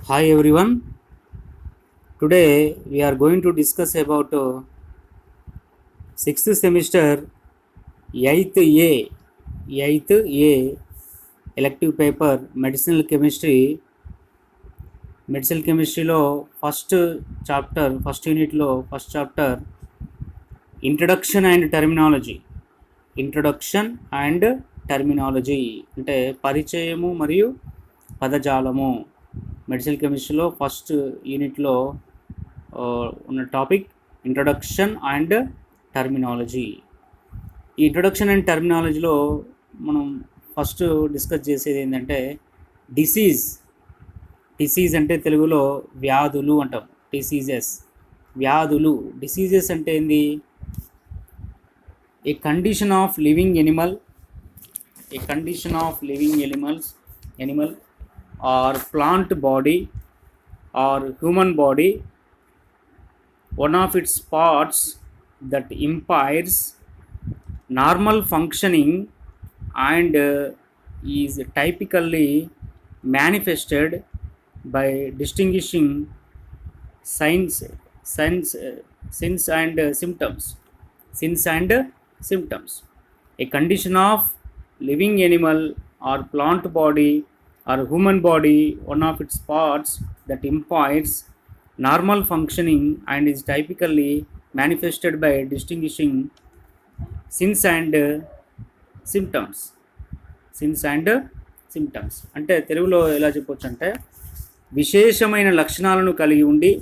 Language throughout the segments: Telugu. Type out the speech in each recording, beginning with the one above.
Hi everyone. Today we are going to discuss about 6th semester 8th A elective paper medicinal chemistry. Medicinal chemistry లో ఫస్ట్ యూనిట్లో first chapter introduction and terminology అంటే పరిచయము మరియు పదజాలము. మెడిసినల్ కెమిస్ట్రీలో ఫస్ట్ యూనిట్లో ఉన్న టాపిక్ ఇంట్రడక్షన్ అండ్ టర్మినాలజీ. ఈ ఇంట్రడక్షన్ అండ్ టర్మినాలజీలో మనం ఫస్ట్ డిస్కస్ చేసేది ఏంటంటే డిసీజ్ అంటే తెలుగులో వ్యాధులు అంటాం. డిసీజెస్ అంటే ఏంది? A condition of living animal or plant body or human body, one of its parts that impairs normal functioning and is typically manifested by distinguishing signs and symptoms. A condition of living animal or plant body or human body, one of its parts that impairs normal functioning and is typically manifested by distinguishing signs and symptoms. అంటే తెలుగులో ఎలా చెప్పొచ్చు అంటే విశేషమైన లక్షణాలను కలిగి ఉండి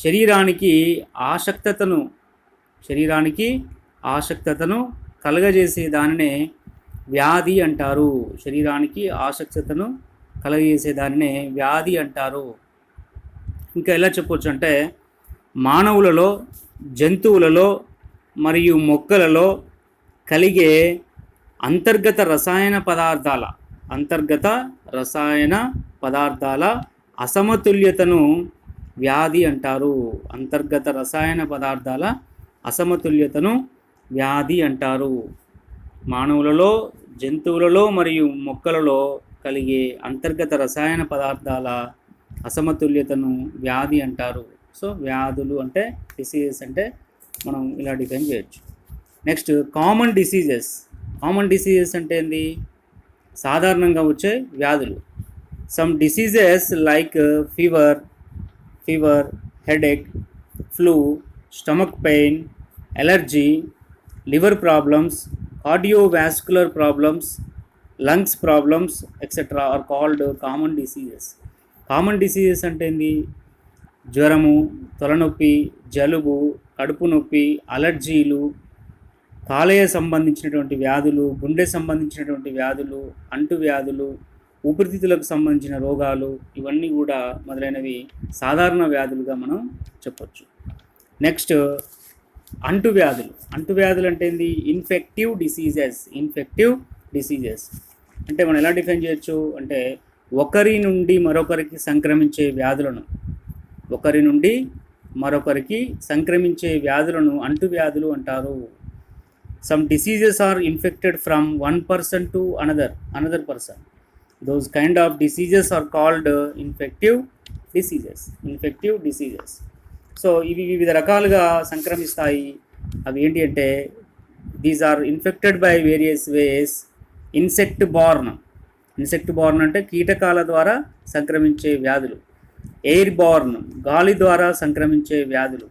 శరీరానికి ఆసక్తతను కలగజేసే దానినే వ్యాధి అంటారు. వ్యాధి అంటారు. ఇంకా ఎలా చెప్పొచ్చు అంటే మానవులలో, జంతువులలో మరియు మొక్కలలో కలిగే అంతర్గత రసాయన పదార్థాల అసమతుల్యతను వ్యాధి అంటారు. మానవులలో, జంతువులలో మరియు మొక్కలలో కలిగే అంతర్గత రసాయన పదార్థాల అసమతుల్యతను వ్యాధి అంటారు. సో వ్యాధులు అంటే డిసీజెస్ అంటే మనం ఇలా డిఫైన్ చేయొచ్చు. నెక్స్ట్ కామన్ డిసీజెస్ అంటే ఏంది? సాధారణంగా వచ్చే వ్యాధులు. Some diseases like fever, headache, flu, stomach pain, allergy, liver problems, cardiovascular problems, lungs problems, etc. are called common diseases. అంటే ఏంది? జ్వరము, తలనొప్పి, జలుబు, కడుపు నొప్పి, అలర్జీలు, కాలేయ సంబంధించినటువంటి వ్యాధులు, గుండె సంబంధించినటువంటి వ్యాధులు, అంటువ్యాధులు, ఊపిరితిత్తులకు సంబంధించిన రోగాలు, ఇవన్నీ కూడా మొదలైనవి సాధారణ వ్యాధులుగా మనం చెప్పొచ్చు. నెక్స్ట్ అంటువ్యాధులు అంటే ఏంది? ఇన్ఫెక్టివ్ డిసీజెస్ అంటే మనం ఎలా డిఫైన్ చేయొచ్చు అంటే ఒకరి నుండి మరొకరికి సంక్రమించే వ్యాధులను అంటువ్యాధులు అంటారు. Some diseases are infected from one person to another person. Those kind of diseases are called infective diseases. So ఇవి వివిధ రకాలుగా సంక్రమిస్తాయి. అవి ఏంటి అంటే these are infected by various ways. Insect borne అంటే కీటకాల ద్వారా సంక్రమించే వ్యాధులు. ఎయిర్ బార్న్ గాలి ద్వారా సంక్రమించే వ్యాధులు.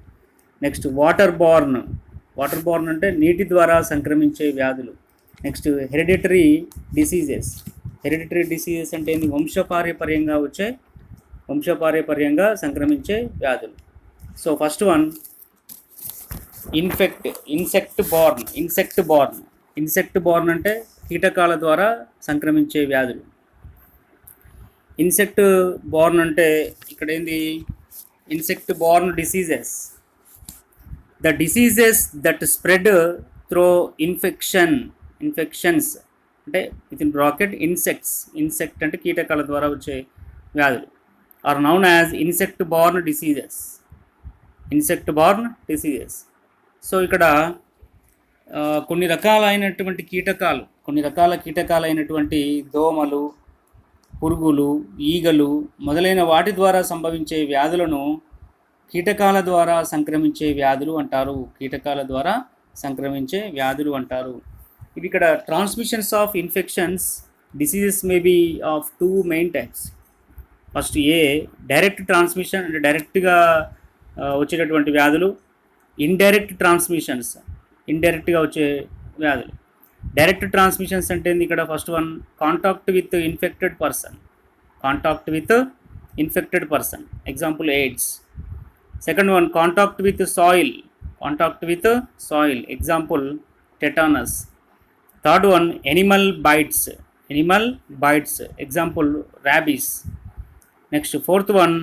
నెక్స్ట్ వాటర్ బార్న్ అంటే నీటి ద్వారా సంక్రమించే వ్యాధులు. నెక్స్ట్ హెరిడిటరీ డిసీజెస్ అంటే ఏంటి? వంశపార్యపర్యంగా సంక్రమించే వ్యాధులు. So first one insect borne అంటే కీటకాల ద్వారా సంక్రమించే వ్యాధులు. ఇన్సెక్ట్ బార్న్ అంటే ఇక్కడ ఏంది? Insect borne diseases, the diseases that spread through infections అంటే వితిన్ బ్రాకెట్ ఇన్సెక్ట్ అంటే కీటకాల ద్వారా వచ్చే వ్యాధులు are known as insect borne diseases. So ఇక్కడ కొన్ని రకాల కీటకాలైనటువంటి దోమలు, పురుగులు, ఈగలు మొదలైన వాటి ద్వారా సంభవించే వ్యాధులను కీటకాల ద్వారా సంక్రమించే వ్యాధులు అంటారు. కీటకాల ద్వారా సంక్రమించే వ్యాధులు అంటారు. ఇవి ఇక్కడ transmissions of infections diseases may be of two main types. First direct transmission అంటే డైరెక్ట్గా వచ్చేటటువంటి వ్యాధులు. ఇండైరెక్ట్ ట్రాన్స్మిషన్స్ ఇండైరెక్ట్గా వచ్చే వ్యాధులు. డైరెక్ట్ ట్రాన్స్మిషన్స్ అంటే ఇక్కడ first one contact with infected person example AIDS. Second one contact with soil example tetanus. Third one animal bites example rabies. Next fourth one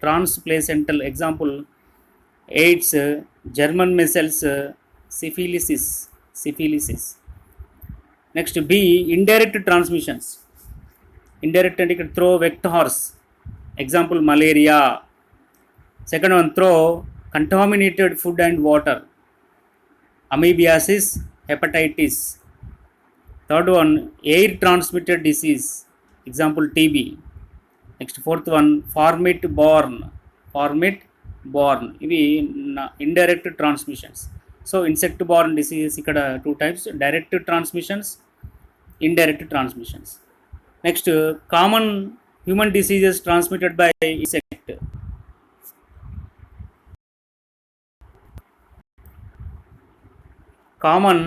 transplacental example AIDS, German measles, syphilis. Next indirect transmissions. Indirect అంటే ఇక్కడ through vectors example malaria. Second one through contaminated food and water amoebiasis, hepatitis. Third one air transmitted disease example TB. Next fourth one fomite borne ఇవి indirect transmissions. So insect borne diseases ఇక్కడ two types, direct transmissions, indirect transmissions. Next common human diseases transmitted by insect. Common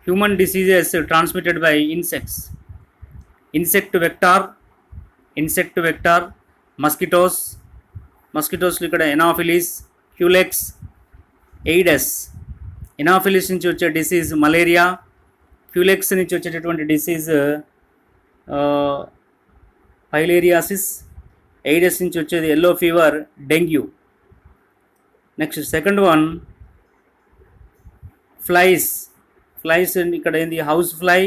human diseases transmitted by insects. Insect vector mosquitoes ఇక్కడ ఎనాఫిలిస్, క్యూలెక్స్, ఎయిడస్. ఎనాఫిలిస్ నుంచి వచ్చే డిసీజ్ మలేరియా, క్యూలెక్స్ నుంచి వచ్చేటటువంటి డిసీజ్ ఫైలేరియాసిస్, ఎయిడస్ నుంచి వచ్చేది yellow fever, dengue. Next second one flies ఇక్కడ ఏంది హౌస్ ఫ్లై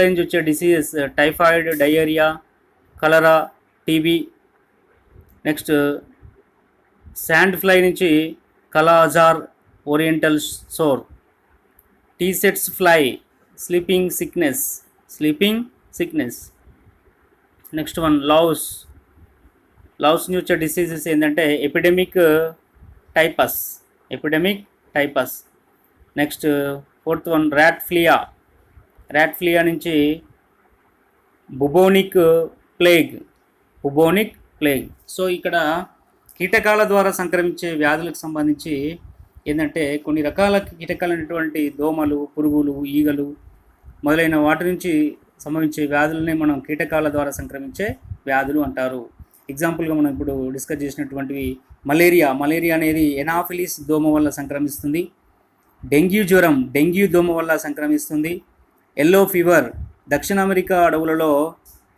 నుంచి వచ్చే diseases typhoid, diarrhoea, cholera, TB. Next sand fly నుంచి kala azar, oriental sore. Tsetse fly sleeping sickness. Next one louse నుంచి వచ్చే డిసీజెస్ ఏంటంటే epidemic typhus. Next fourth one rat flea నుంచి బుబోనిక్ ప్లేగ్. సో ఇక్కడ కీటకాల ద్వారా సంక్రమించే వ్యాధులకు సంబంధించి ఏంటంటే కొన్ని రకాల కీటకాలైనటువంటి దోమలు, పురుగులు, ఈగలు మొదలైన వాటి నుంచి సంభవించే వ్యాధులనే మనం కీటకాల ద్వారా సంక్రమించే వ్యాధులు అంటారు. ఎగ్జాంపుల్గా మనం ఇప్పుడు డిస్కస్ చేసినటువంటివి మలేరియా అనేది ఎనాఫిలిస్ దోమ వల్ల సంక్రమిస్తుంది. డెంగ్యూ దోమ వల్ల సంక్రమిస్తుంది. ఎల్లో ఫీవర్ దక్షిణ అమెరికా అడవులలో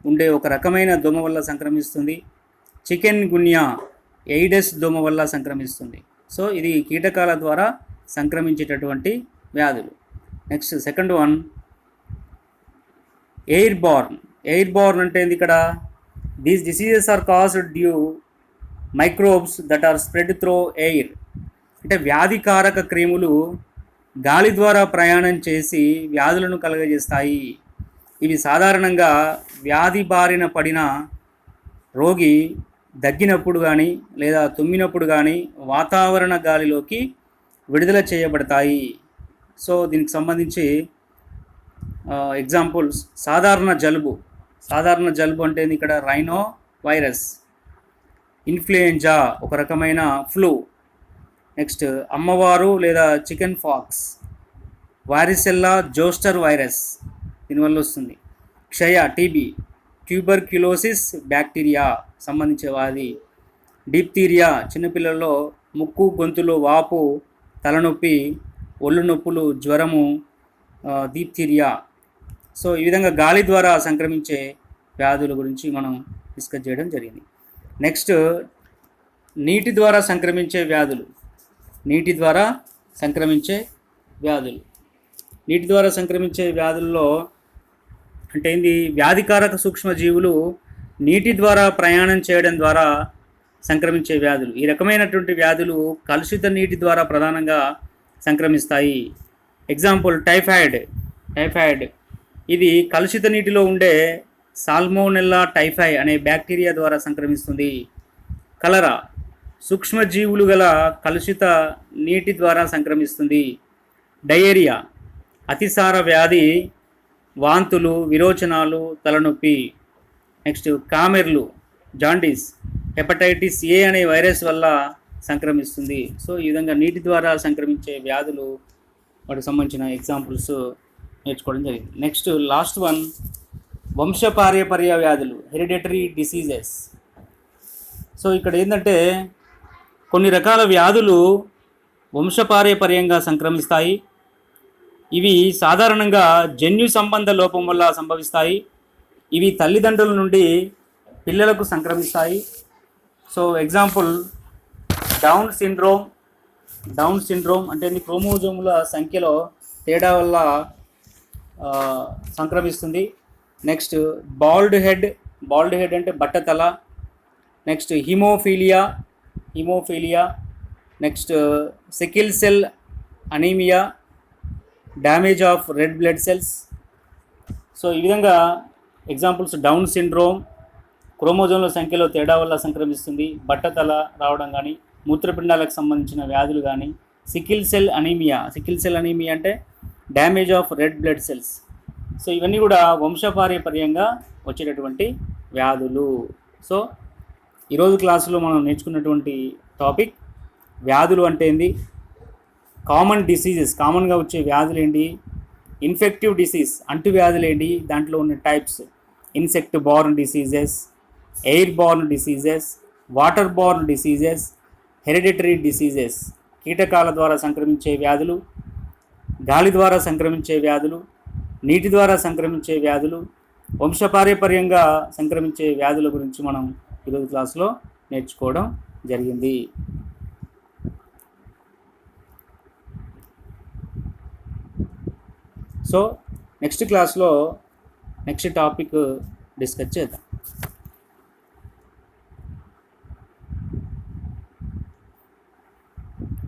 ఉండే ఒక రకమైన దోమ వల్ల సంక్రమిస్తుంది. చికెన్ గున్యా ఎయిడస్ దోమ వల్ల సంక్రమిస్తుంది. సో ఇది కీటకాల ద్వారా సంక్రమించేటటువంటి వ్యాధులు. Next second one air borne అంటే ఏంది ఇక్కడ these diseases are caused due microbes that are spread through air. అంటే వ్యాధికారక క్రిములు గాలి ద్వారా ప్రయాణం చేసి వ్యాధులను కలుగజేస్తాయి. ఇవి సాధారణంగా వ్యాధి బారిన పడిన రోగి దగ్గినప్పుడు కానీ లేదా తుమ్మినప్పుడు కానీ వాతావరణ గాలిలోకి విడుదల చేయబడతాయి. సో దీనికి సంబంధించి ఎగ్జాంపుల్స్ సాధారణ జలుబు అంటే ఇక్కడ రైనో వైరస్, ఇన్ఫ్లుయెంజా ఒక రకమైన ఫ్లూ. నెక్స్ట్ అమ్మవారు లేదా chicken pox, varicella zoster virus దీనివల్ల వస్తుంది. క్షయ టీబీ, ట్యూబర్క్యులోసిస్ బ్యాక్టీరియా సంబంధించే వ్యాధి. డిప్తీరియా చిన్నపిల్లల్లో ముక్కు గొంతులో వాపు, తలనొప్పి, ఒళ్ళు నొప్పులు, జ్వరము, డిప్తీరియా. సో ఈ విధంగా గాలి ద్వారా సంక్రమించే వ్యాధుల గురించి మనం డిస్కస్ చేయడం జరిగింది. నెక్స్ట్ నీటి ద్వారా సంక్రమించే వ్యాధులు. నీటి ద్వారా సంక్రమించే వ్యాధుల్లో అంటే ఏంది వ్యాధికారక సూక్ష్మజీవులు నీటి ద్వారా ప్రయాణం చేయడం ద్వారా సంక్రమించే వ్యాధులు. ఈ రకమైనటువంటి వ్యాధులు కలుషిత నీటి ద్వారా ప్రధానంగా సంక్రమిస్తాయి. ఎగ్జాంపుల్ టైఫాయిడ్ ఇది కలుషిత నీటిలో ఉండే సాల్మోనెల్లా టైఫై అనే బ్యాక్టీరియా ద్వారా సంక్రమిస్తుంది. కలరా సూక్ష్మజీవులు గల కలుషిత నీటి ద్వారా సంక్రమిస్తుంది. డయేరియా అతిసార వ్యాధి, వాంతులు, విరోచనాలు, తలనొప్పి. నెక్స్ట్ కామెర్లు జాండీస్ హెపటైటిస్ ఏ అనే వైరస్ వల్ల సంక్రమిస్తుంది. సో ఈ విధంగా నీటి ద్వారా సంక్రమించే వ్యాధులు వాటికి సంబంధించిన ఎగ్జాంపుల్స్ నేర్చుకోవడం జరిగింది. నెక్స్ట్ లాస్ట్ వన్ వంశపార్యపర్య వ్యాధులు, హెరిడిటరీ డిసీజెస్. సో ఇక్కడ ఏంటంటే కొన్ని రకాల వ్యాధులు వంశపార్యపర్యంగా సంక్రమిస్తాయి. ఇవి సాధారణంగా జన్యు సంబంధ లోపం వల్ల సంభవిస్తాయి. ఇవి తల్లిదండ్రుల నుండి పిల్లలకు సంక్రమిస్తాయి. సో ఎగ్జాంపుల్ డౌన్ సిండ్రోమ్ అంటే క్రోమోజోముల సంఖ్యలో తేడా వల్ల సంక్రమిస్తుంది. నెక్స్ట్ బాల్డ్ హెడ్ అంటే బట్టతల. Next haemophilia. Next sickle cell anaemia, damage of red blood cells. So ఈ విధంగా ఎగ్జాంపుల్స్ డౌన్ సిండ్రోమ్ క్రోమోజోమ్ల సంఖ్యలో తేడా వల్ల సంక్రమిస్తుంది, బట్టతల రావడం కానీ, మూత్రపిండాలకు సంబంధించిన వ్యాధులు కానీ, సికిల్ సెల్ అనీమియా అంటే damage of red blood cells. So ఇవన్నీ కూడా వంశపార్యపర్యంగా వచ్చేటటువంటి వ్యాధులు. సో ఈరోజు క్లాసులో మనం నేర్చుకున్నటువంటి టాపిక్ వ్యాధులు అంటే ఏంది, కామన్ డిసీజెస్ కామన్గా వచ్చే వ్యాధులు ఏంటి, ఇన్ఫెక్టివ్ డిసీజ్ అంటువ్యాధులు ఏంటి, దాంట్లో ఉన్న types insect borne diseases, air born diseases, water born diseases, hereditary diseases కీటకాల ద్వారా సంక్రమించే వ్యాధులు, గాలి ద్వారా సంక్రమించే వ్యాధులు, నీటి ద్వారా సంక్రమించే వ్యాధులు, వంశపార్యపర్యంగా సంక్రమించే వ్యాధుల గురించి మనం ఈరోజు క్లాస్లో నేర్చుకోవడం జరిగింది. సో నెక్స్ట్ క్లాస్లో నెక్స్ట్ టాపిక్ డిస్కస్ చేద్దాం.